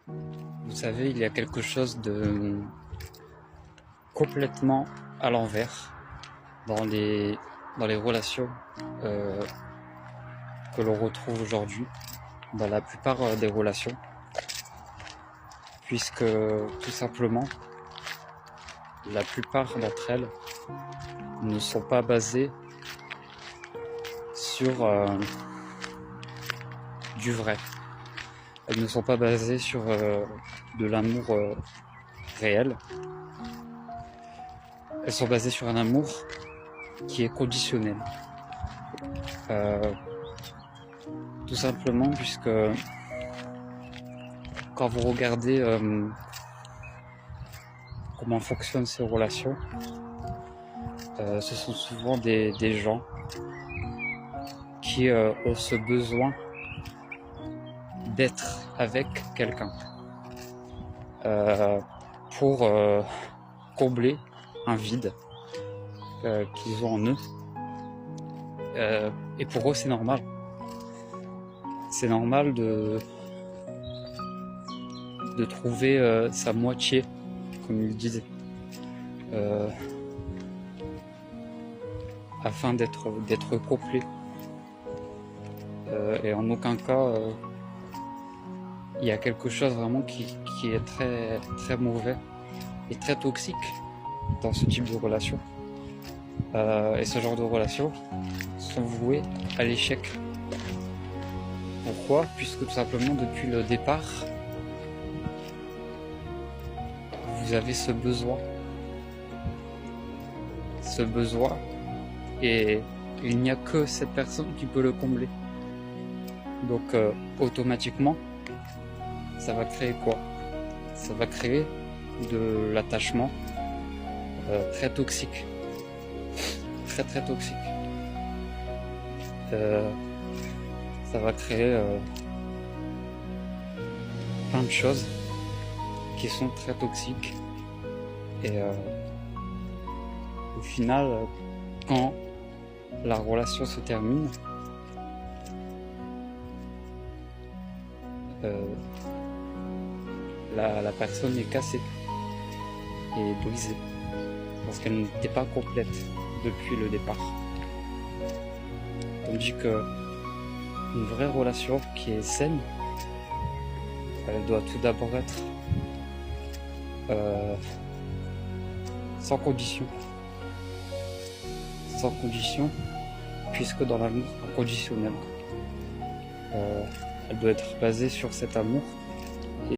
Vous savez, il y a quelque chose de complètement à l'envers dans les relations euh, que l'on retrouve aujourd'hui, dans la plupart des relations, puisque tout simplement, la plupart d'entre elles ne sont pas basées sur du vrai. Elles ne sont pas basées sur de l'amour réel. Elles sont basées sur un amour qui est conditionnel. Tout simplement puisque quand vous regardez comment fonctionnent ces relations, ce sont souvent des gens qui ont ce besoin d'être avec quelqu'un pour combler un vide qu'ils ont en eux. Et pour eux, c'est normal. C'est normal de trouver sa moitié, comme ils disent, afin d'être complet. Et en aucun cas, il y a quelque chose vraiment qui est très, très mauvais et très toxique dans ce type de relation. Et ce genre de relations sont vouées à l'échec. Pourquoi ? Puisque tout simplement depuis le départ, vous avez ce besoin. Et il n'y a que cette personne qui peut le combler. Donc automatiquement, ça va créer quoi ? Ça va créer de l'attachement très toxique. Très très toxique. Ça va créer plein de choses qui sont très toxiques. Et au final, quand la relation se termine, la personne est cassée et brisée parce qu'elle n'était pas complète depuis le départ. Tandis que une vraie relation qui est saine, elle doit tout d'abord être sans condition. Sans condition, puisque dans l'amour inconditionnel, elle doit être basée sur cet amour